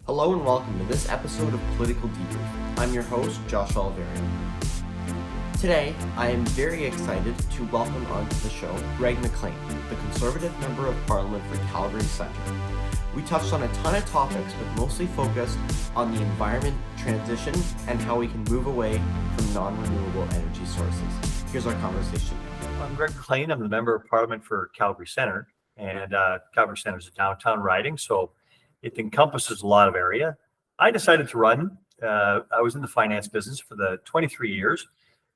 Hello and welcome to this episode of Political Debrief. I'm your host, Josh Oliveri. Today, I am very excited to welcome onto the show Greg McLean, the Conservative Member of Parliament for Calgary-Centre. We touched on a ton of topics, but mostly focused on the environment, transition, and how we can move away from non-renewable energy sources. Here's our conversation. I'm Greg McLean. I'm the Member of Parliament for Calgary-Centre, and Calgary-Centre is a downtown riding, so it encompasses a lot of area. I decided to run. I was in the finance business for the 23 years.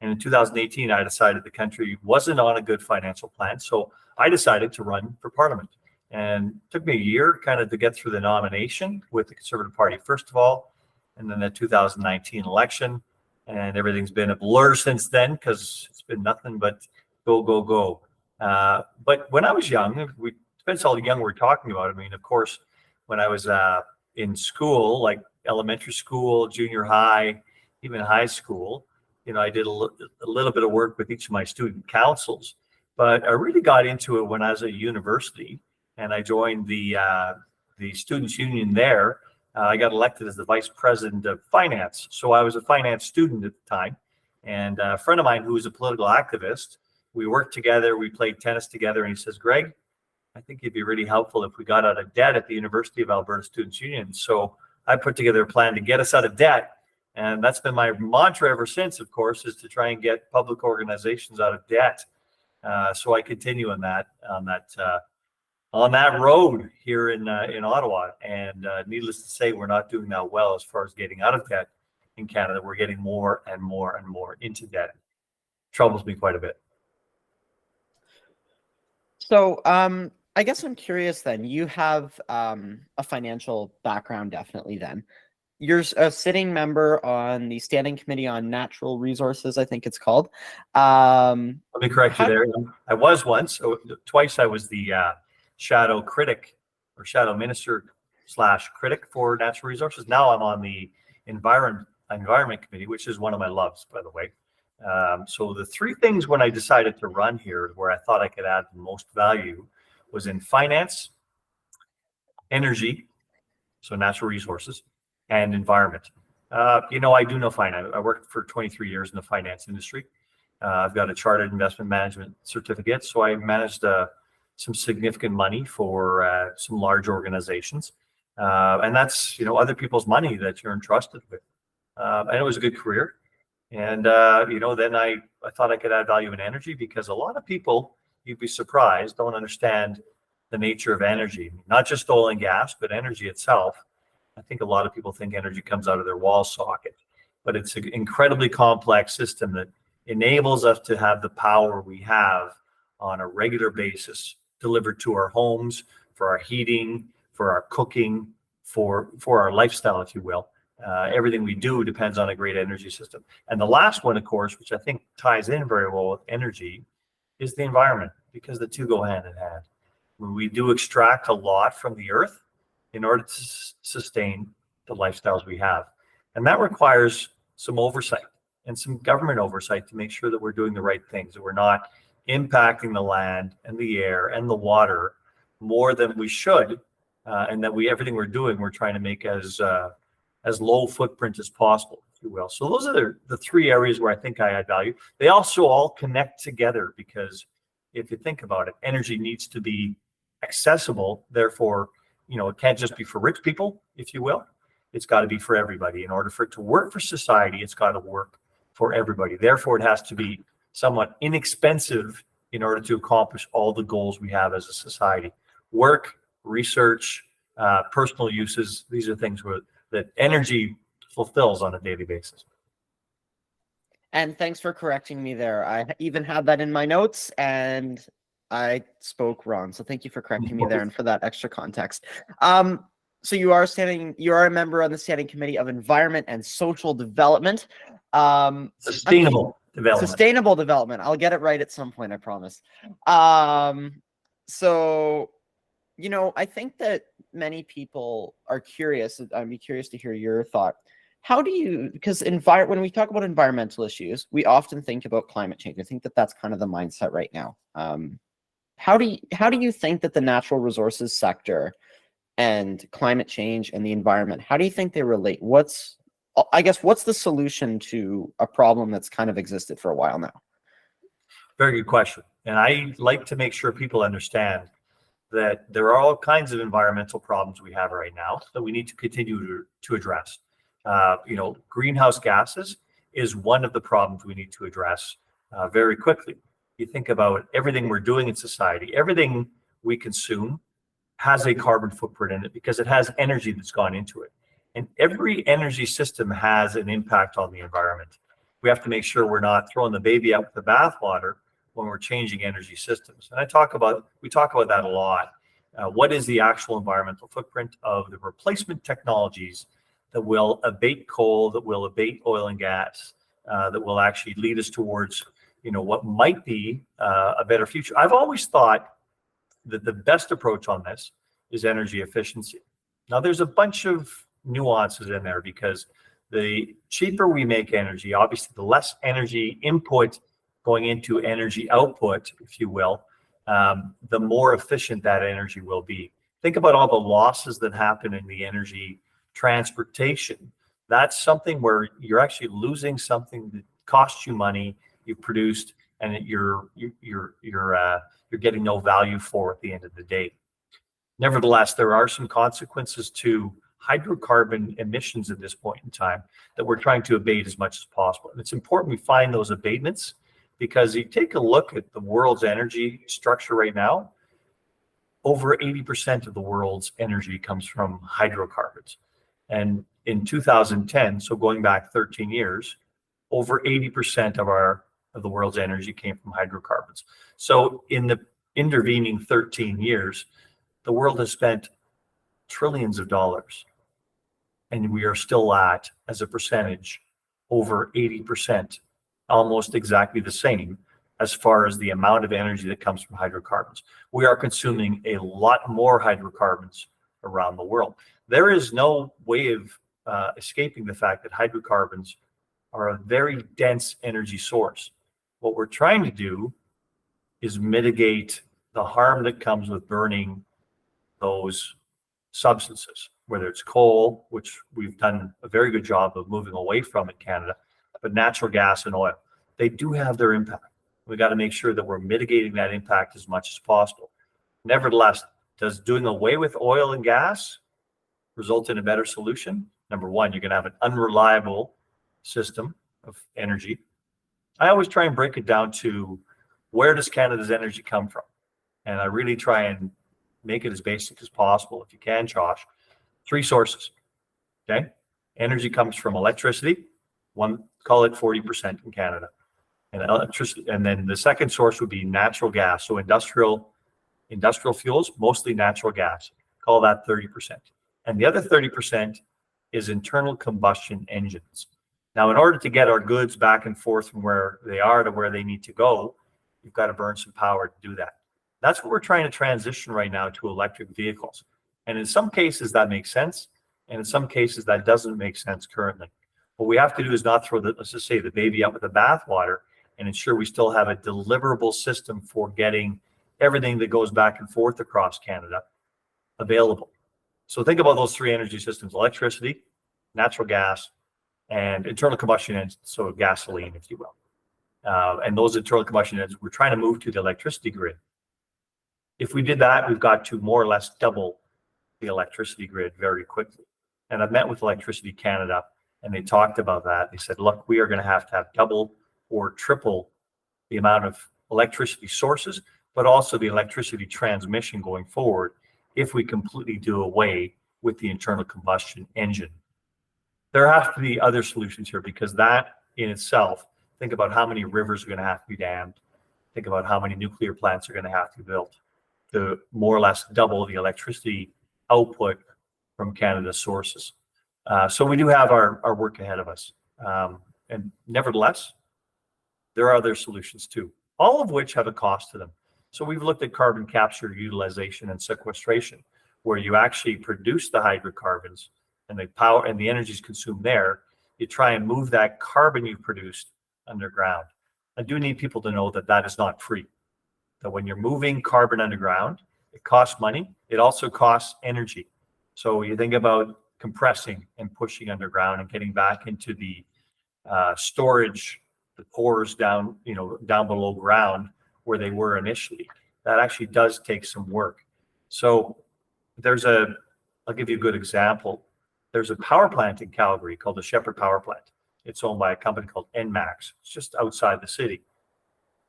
And in 2018, I decided the country wasn't on a good financial plan. So I decided to run for Parliament. And it took me a year kind of to get through the nomination with the Conservative Party, first of all, and then the 2019 election. And everything's been a blur since then because it's been nothing but go, go, go. But when I was young, depends how young we're talking about. I mean, of course, when I was in school, like elementary school, junior high, even high school, I did a little bit of work with each of my student councils. But I really got into it when I was at university, and I joined the students' union there. I got elected as the vice president of finance. So I was a finance student at the time. And a friend of mine who was a political activist, we worked together, we played tennis together, and he says, Greg, I think it'd be really helpful if we got out of debt at the University of Alberta Students' Union. So I put together a plan to get us out of debt. And that's been my mantra ever since, of course, is to try and get public organizations out of debt. So I continue on that road here in Ottawa. And needless to say, we're not doing that well as far as getting out of debt in Canada. We're getting more and more and more into debt. Troubles me quite a bit. So I guess I'm curious then. You have a financial background, definitely then. You're a sitting member on the Standing Committee on Natural Resources, I think it's called. Let me correct you there. I was once, twice I was the shadow critic or shadow minister / critic for natural resources. Now I'm on the Environment Committee, which is one of my loves, by the way. So the three things when I decided to run here where I thought I could add the most value was in finance, energy, so natural resources, and environment. I do know finance. I worked for 23 years in the finance industry. I've got a chartered investment management certificate, so I managed some significant money for some large organizations. And that's, other people's money that you're entrusted with. And it was a good career. And, then I thought I could add value in energy because a lot of people, you'd be surprised, don't understand the nature of energy, not just oil and gas, but energy itself. I think a lot of people think energy comes out of their wall socket, but it's an incredibly complex system that enables us to have the power we have on a regular basis delivered to our homes, for our heating, for our cooking, for our lifestyle, if you will. Everything we do depends on a great energy system. And the last one, of course, which I think ties in very well with energy, is the environment, because the two go hand in hand. We do extract a lot from the earth in order to sustain the lifestyles we have. And that requires some oversight and some government oversight to make sure that we're doing the right things, that we're not impacting the land and the air and the water more than we should, and that everything we're doing, we're trying to make as low footprint as possible, if you will. So those are the three areas where I think I add value. They also all connect together because if you think about it, energy needs to be accessible. Therefore, it can't just be for rich people, if you will. It's got to be for everybody. In order for it to work for society, it's got to work for everybody. Therefore, it has to be somewhat inexpensive in order to accomplish all the goals we have as a society. Work, research, personal uses, these are things that energy fulfills on a daily basis. And thanks for correcting me there. I even had that in my notes and I spoke wrong. So thank you for correcting me there and for that extra context. So you are a member on the Standing Committee of Environment and Social Development. Sustainable development. I'll get it right at some point, I promise. So, I think that many people are curious. I'd be curious to hear your thought. Because when we talk about environmental issues, we often think about climate change. I think that that's kind of the mindset right now. How do you think that the natural resources sector and climate change and the environment, how do you think they relate? What's the solution to a problem that's kind of existed for a while now? Very good question. And I like to make sure people understand that there are all kinds of environmental problems we have right now that we need to continue to address. Greenhouse gases is one of the problems we need to address very quickly. You think about everything we're doing in society, everything we consume has a carbon footprint in it because it has energy that's gone into it. And every energy system has an impact on the environment. We have to make sure we're not throwing the baby out with the bathwater when we're changing energy systems. And we talk about that a lot. What is the actual environmental footprint of the replacement technologies that will abate coal, that will abate oil and gas, that will actually lead us towards, what might be a better future? I've always thought that the best approach on this is energy efficiency. Now, there's a bunch of nuances in there because the cheaper we make energy, obviously, the less energy input going into energy output, if you will, the more efficient that energy will be. Think about all the losses that happen in the energy transportation. That's something where you're actually losing something that costs you money, you've produced, and you're getting no value for at the end of the day. Nevertheless, there are some consequences to hydrocarbon emissions at this point in time that we're trying to abate as much as possible. And it's important we find those abatements because you take a look at the world's energy structure right now, over 80% of the world's energy comes from hydrocarbons. And in 2010, so going back 13 years, over 80% of the world's energy came from hydrocarbons. So in the intervening 13 years, the world has spent trillions of dollars, and we are still at, as a percentage, over 80%, almost exactly the same as far as the amount of energy that comes from hydrocarbons. We are consuming a lot more hydrocarbons around the world. There is no way of escaping the fact that hydrocarbons are a very dense energy source. What we're trying to do is mitigate the harm that comes with burning those substances, whether it's coal, which we've done a very good job of moving away from in Canada, but natural gas and oil, they do have their impact. We got to make sure that we're mitigating that impact as much as possible. Nevertheless, does doing away with oil and gas result in a better solution? Number one, you're going to have an unreliable system of energy. I always try and break it down to where does Canada's energy come from? And I really try and make it as basic as possible, if you can, Josh. 3 sources, okay? Energy comes from electricity, call it 40% in Canada. And electricity, and then the second source would be natural gas. So industrial fuels, mostly natural gas, call that 30%. And the other 30% is internal combustion engines. Now, in order to get our goods back and forth from where they are to where they need to go, you've got to burn some power to do that. That's what we're trying to transition right now to electric vehicles. And in some cases that makes sense. And in some cases that doesn't make sense currently. What we have to do is not throw let's just say the baby out with the bathwater and ensure we still have a deliverable system for getting everything that goes back and forth across Canada available. So think about those 3 energy systems: electricity, natural gas, and internal combustion engines, so gasoline, if you will. And those internal combustion engines, we're trying to move to the electricity grid. If we did that, we've got to more or less double the electricity grid very quickly. And I've met with Electricity Canada, and they talked about that. They said, look, we are going to have double or triple the amount of electricity sources, but also the electricity transmission going forward if we completely do away with the internal combustion engine. There have to be other solutions here because that in itself, think about how many rivers are going to have to be dammed. Think about how many nuclear plants are going to have to be built to more or less double the electricity output from Canada's sources. So we do have our work ahead of us. And nevertheless, there are other solutions too, all of which have a cost to them. So we've looked at carbon capture, utilization, and sequestration, where you actually produce the hydrocarbons and the power and the energy is consumed there. You try and move that carbon you've produced underground. I do need people to know that that is not free. That when you're moving carbon underground, it costs money. It also costs energy. So you think about compressing and pushing underground and getting back into the storage, the pores down, down below ground where they were initially. That actually does take some work. So I'll give you a good example. There's a power plant in Calgary called the Shepherd Power Plant. It's owned by a company called NMAX. It's just outside the city.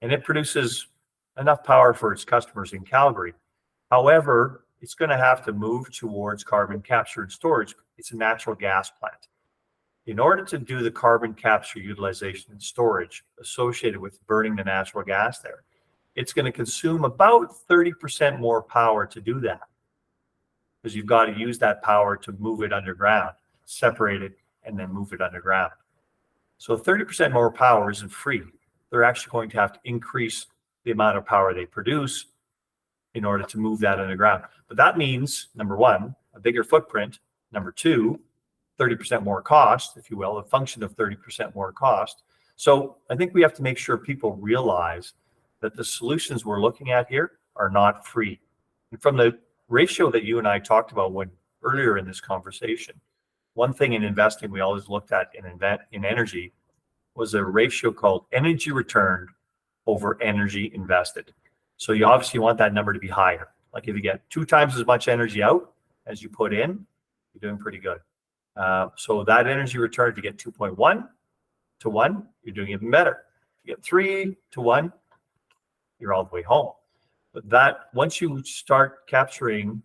And it produces enough power for its customers in Calgary. However, it's going to have to move towards carbon capture and storage. It's a natural gas plant. In order to do the carbon capture, utilization, and storage associated with burning the natural gas there, it's going to consume about 30% more power to do that, because you've got to use that power to move it underground, separate it, and then move it underground. So 30% more power isn't free. They're actually going to have to increase the amount of power they produce in order to move that underground. But that means, number one, a bigger footprint. Number two, 30% more cost, if you will, a function of 30% more cost. So I think we have to make sure people realize that the solutions we're looking at here are not free. And from the ratio that you and I talked about earlier in this conversation, one thing in investing we always looked at in energy was a ratio called energy returned over energy invested. So you obviously want that number to be higher. Like if you get 2 times as much energy out as you put in, you're doing pretty good. So that energy return, if you get 2.1 to 1, you're doing even better. If you get 3 to 1, you're all the way home. But that once you start capturing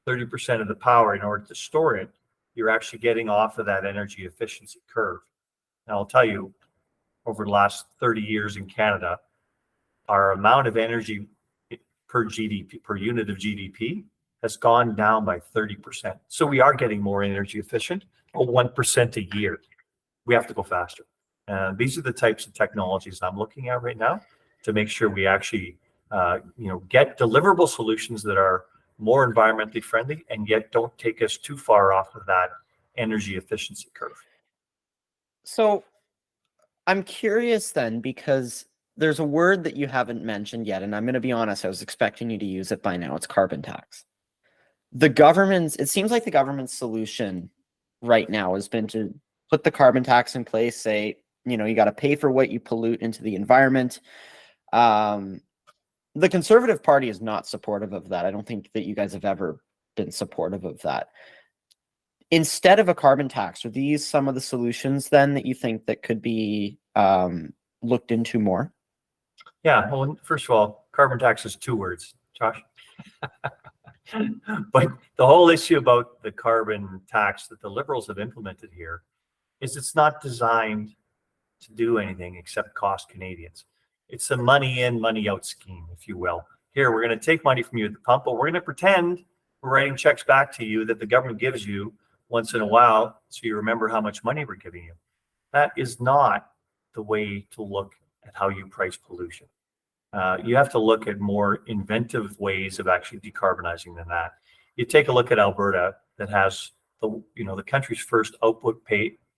30% of the power in order to store it, you're actually getting off of that energy efficiency curve. And I'll tell you, over the last 30 years in Canada, our amount of energy per GDP, per unit of GDP, has gone down by 30%. So we are getting more energy efficient, but 1% a year. We have to go faster. These are the types of technologies I'm looking at right now to make sure we actually, get deliverable solutions that are more environmentally friendly and yet don't take us too far off of that energy efficiency curve. So I'm curious then, because there's a word that you haven't mentioned yet, and I'm going to be honest, I was expecting you to use it by now. It's carbon tax. It seems like the government's solution right now has been to put the carbon tax in place, say, you got to pay for what you pollute into the environment. The Conservative Party is not supportive of that. I don't think that you guys have ever been supportive of that. Instead of a carbon tax, are these some of the solutions then that you think that could be looked into more? Yeah, well, first of all, carbon tax is 2 words, Josh. But the whole issue about the carbon tax that the Liberals have implemented here is it's not designed to do anything except cost Canadians. It's a money in, money out scheme, if you will. Here, we're going to take money from you at the pump, but we're going to pretend we're writing checks back to you that the government gives you once in a while, so you remember how much money we're giving you. That is not the way to look at how you price pollution. You have to look at more inventive ways of actually decarbonizing than that. You take a look at Alberta, that has the country's first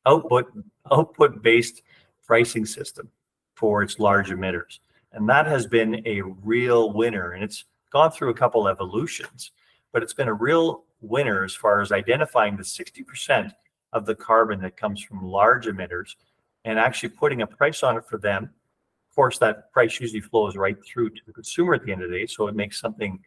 output-based pricing system for its large emitters, and that has been a real winner. And it's gone through a couple evolutions, but it's been a real winner as far as identifying the 60% of the carbon that comes from large emitters and actually putting a price on it for them. Of course, that price usually flows right through to the consumer at the end of the day, so it makes something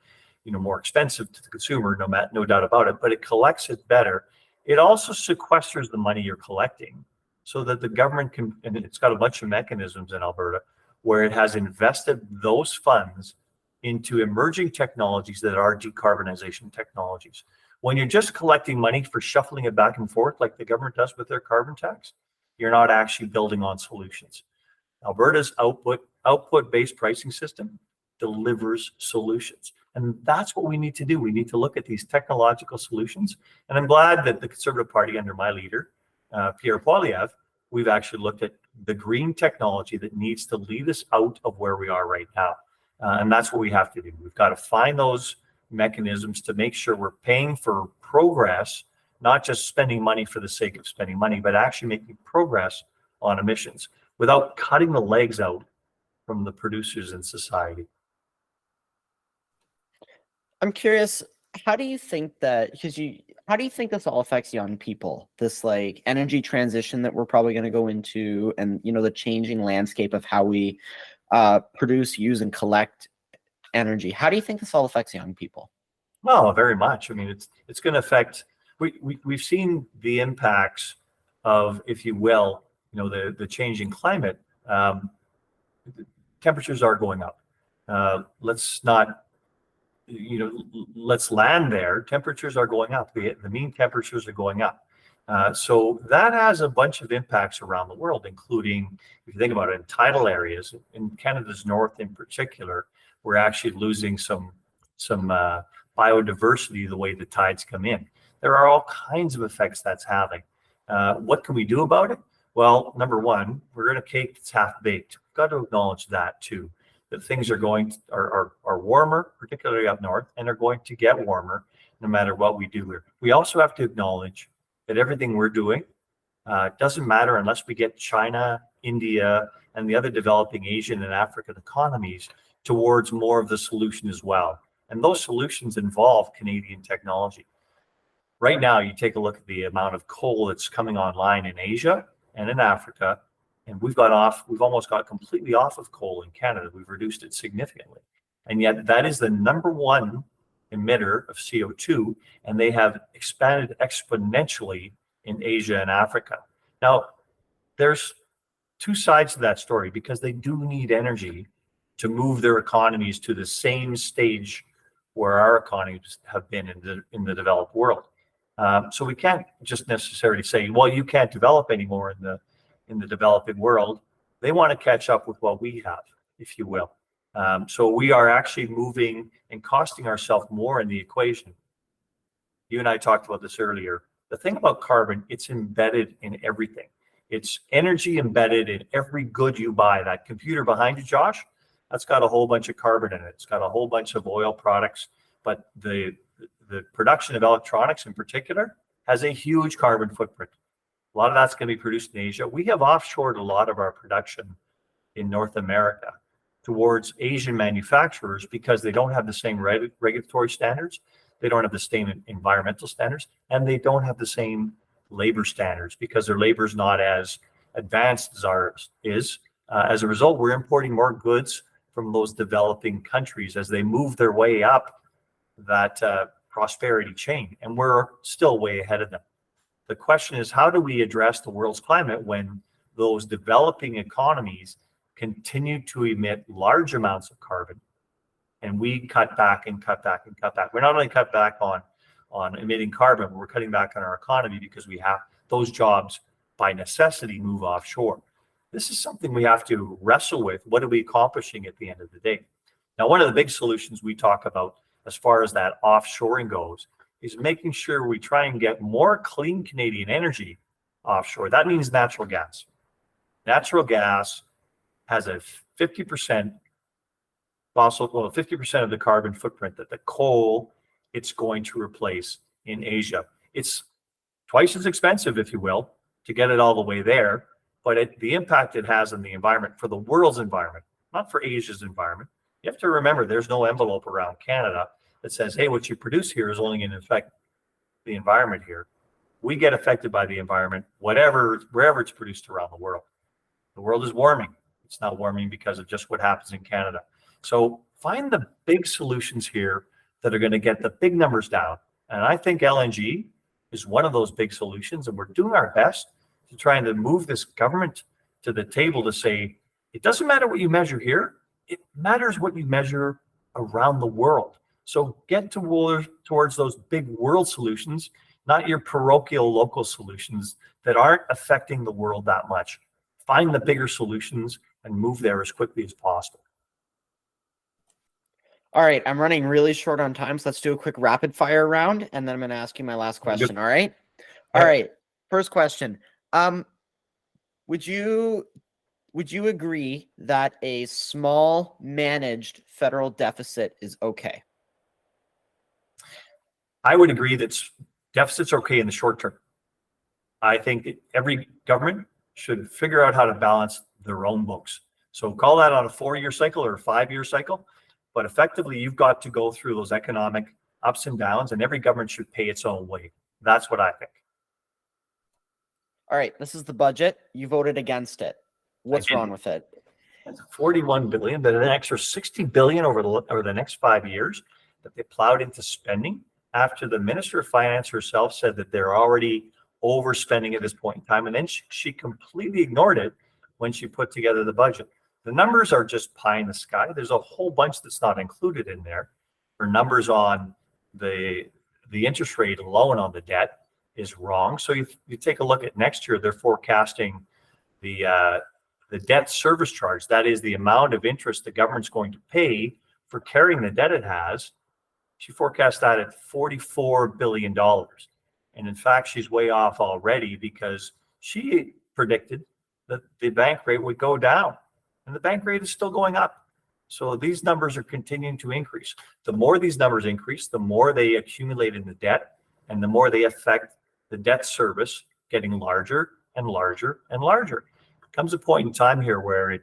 more expensive to the consumer, no doubt about it, but it collects it better. It also sequesters the money you're collecting so that the government can, and it's got a bunch of mechanisms in Alberta where it has invested those funds into emerging technologies that are decarbonization technologies. When you're just collecting money for shuffling it back and forth like the government does with their carbon tax, you're not actually building on solutions. Alberta's output-based pricing system delivers solutions. And that's what we need to do. We need to look at these technological solutions. And I'm glad that the Conservative Party under my leader, Pierre Poilievre, we've actually looked at the green technology that needs to lead us out of where we are right now. And that's what we have to do. We've got to find those mechanisms to make sure we're paying for progress, not just spending money for the sake of spending money, but actually making progress on emissions without cutting the legs out from the producers in society. I'm curious, how do you think that, because how do you think this all affects young people? This like energy transition that we're probably going to go into, and the changing landscape of how we produce, use, and collect energy. How do you think this all affects young people? Well, very much. I mean, it's going to affect. We've seen the impacts of, if you will, the changing climate. Temperatures are going up. Let's not, let's land there. Temperatures are going up. The mean temperatures are going up. So that has a bunch of impacts around the world, including, if you think about it, in tidal areas, in Canada's north in particular, we're actually losing some biodiversity the way the tides come in. There are all kinds of effects that's having. What can we do about it? Well, number one, we're in a cake that's half baked. We've got to acknowledge that too, that things are warmer, particularly up north, and are going to get warmer no matter what we do here. We also have to acknowledge that everything we're doing doesn't matter unless we get China, India, and the other developing Asian and African economies towards more of the solution as well. And those solutions involve Canadian technology. Right now, you take a look at the amount of coal that's coming online in Asia and in Africa, and we've almost got completely off of coal in Canada. We've reduced it significantly. And yet that is the number one emitter of CO2, and they have expanded exponentially in Asia and Africa. Now, there's two sides to that story, because they do need energy to move their economies to the same stage where our economies have been in the developed world. So we can't just necessarily say, well, you can't develop anymore in the developing world. They want to catch up with what we have, if you will. So we are actually moving and costing ourselves more in the equation. You and I talked about this earlier. The thing about carbon, it's embedded in everything. It's energy embedded in every good you buy. That computer behind you, Josh, that's got a whole bunch of carbon in it. It's got a whole bunch of oil products, but the production of electronics in particular has a huge carbon footprint. A lot of that's going to be produced in Asia. We have offshored a lot of our production in North America towards Asian manufacturers because they don't have the same regulatory standards, they don't have the same environmental standards, and they don't have the same labor standards because their labor is not as advanced as ours is. As a result, we're importing more goods from those developing countries as they move their way up that prosperity chain, and we're still way ahead of them. The question is, how do we address the world's climate when those developing economies continue to emit large amounts of carbon, and we cut back and cut back and cut back? We're not only cut back on emitting carbon, but we're cutting back on our economy because we have those jobs by necessity move offshore. This is something we have to wrestle with. What are we accomplishing at the end of the day? Now, one of the big solutions we talk about as far as that offshoring goes is making sure we try and get more clean Canadian energy offshore. That means natural gas. Natural gas has a 50% 50% of the carbon footprint that the coal it's going to replace in Asia. It's twice as expensive, if you will, to get it all the way there, but the impact it has on the environment, for the world's environment, not for Asia's environment. You have to remember there's no envelope around Canada that says, hey, what you produce here is only going to affect the environment here. We get affected by the environment, wherever it's produced around the world. The world is warming. It's not warming because of just what happens in Canada. So find the big solutions here that are going to get the big numbers down. And I think LNG is one of those big solutions, and we're doing our best to try and move this government to the table to say, it doesn't matter what you measure here, it matters what you measure around the world. So get towards those big world solutions, not your parochial local solutions that aren't affecting the world that much. Find the bigger solutions and move there as quickly as possible. All right, I'm running really short on time, so let's do a quick rapid fire round, and then I'm going to ask you my last question. All right? All right. First question. Would you agree that a small managed federal deficit is okay? I would agree that deficits are okay in the short term. I think that every government should figure out how to balance their own books. So call that on a 4-year cycle or a 5-year cycle. But effectively, you've got to go through those economic ups and downs, and every government should pay its own way. That's what I think. All right, this is the budget. You voted against it. What's did. wrong with it? It's $41 billion, but an extra $60 billion over the next 5 years that they plowed into spending after the Minister of Finance herself said that they're already overspending at this point in time. And then she completely ignored it when she put together the budget. The numbers are just pie in the sky. There's a whole bunch that's not included in there. Her numbers on the interest rate alone on the debt is wrong. So you take a look at next year, they're forecasting the debt service charge. That is the amount of interest the government's going to pay for carrying the debt it has. She forecast that at $44 billion. And in fact, she's way off already because she predicted that the bank rate would go down, and the bank rate is still going up. So these numbers are continuing to increase. The more these numbers increase, the more they accumulate in the debt, and the more they affect the debt service getting larger and larger and larger. Comes a point in time here where it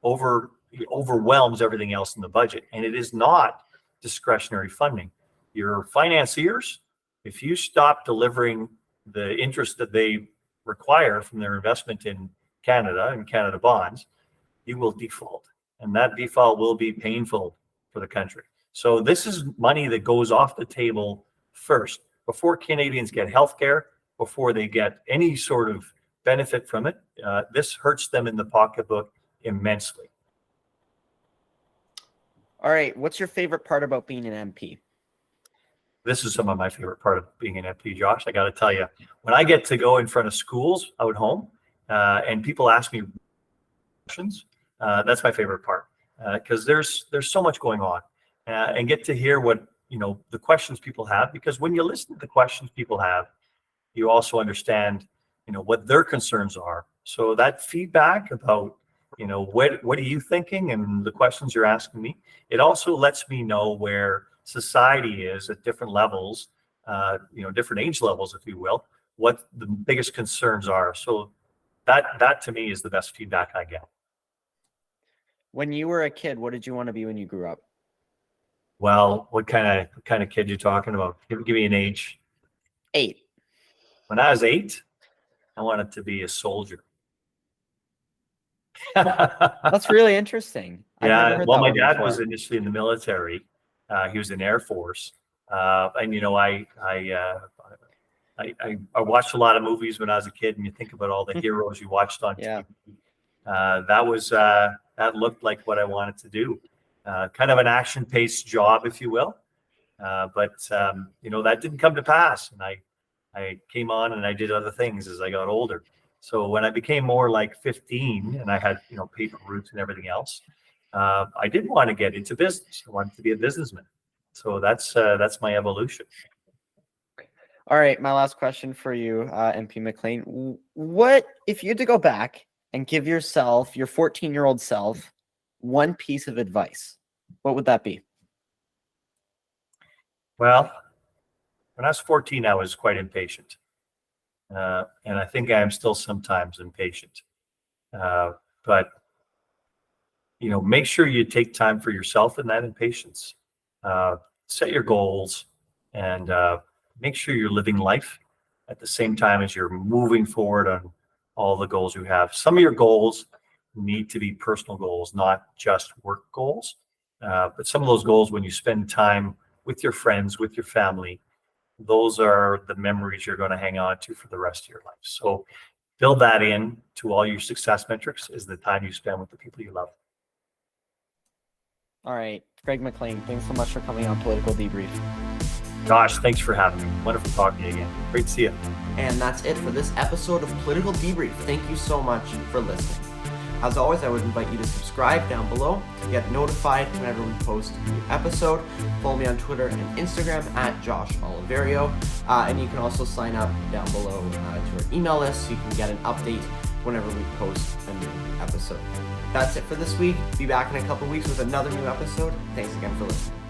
overwhelms everything else in the budget, and it is not discretionary funding. Your financiers, if you stop delivering the interest that they require from their investment in Canada and Canada bonds, you will default, and that default will be painful for the country. So this is money that goes off the table first before Canadians get healthcare, before they get any sort of benefit from it. This hurts them in the pocketbook immensely. All right, what's your favorite part about being an MP? This is some of my favorite part of being an MP, Josh. I got to tell you, when I get to go in front of schools out home and people ask me questions, that's my favorite part because there's so much going on and get to hear what the questions people have, because when you listen to the questions people have, you also understand what their concerns are. So that feedback about what are you thinking and the questions you're asking me, it also lets me know where society is at different levels, different age levels, if you will, what the biggest concerns are. So that to me is the best feedback I get. When you were a kid, what did you want to be when you grew up? Well, what kind of kid you talking about? Give me an age. 8. When I was 8, I wanted to be a soldier. That's really interesting. Yeah, well, my dad was initially in the military. He was in Air Force, and I watched a lot of movies when I was a kid, and you think about all the heroes you watched on TV. That looked like what I wanted to do. Kind of an action-paced job, if you will, but that didn't come to pass, and I came on and I did other things as I got older. So when I became more like 15 and I had paper routes and everything else, I did want to get into business. I wanted to be a businessman. So that's my evolution. All right, my last question for you, MP McLean. What if you had to go back and give yourself, your 14-year-old self, one piece of advice? What would that be? Well, when I was 14, I was quite impatient. And I think I am still sometimes impatient. But make sure you take time for yourself in that impatience. Set your goals and make sure you're living life at the same time as you're moving forward on all the goals you have. Some of your goals need to be personal goals, not just work goals. But some of those goals, when you spend time with your friends, with your family, those are the memories you're going to hang on to for the rest of your life. So build that in to all your success metrics, is the time you spend with the people you love. All right, Greg McLean, thanks so much for coming on Political Debrief. Josh, thanks for having me. Wonderful talking to you again. Great to see you. And that's it for this episode of Political Debrief. Thank you so much for listening. As always, I would invite you to subscribe down below to get notified whenever we post a new episode. Follow me on Twitter and Instagram at Josh Oliverio. And you can also sign up down below to our email list so you can get an update whenever we post a new episode. That's it for this week. Be back in a couple weeks with another new episode. Thanks again for listening.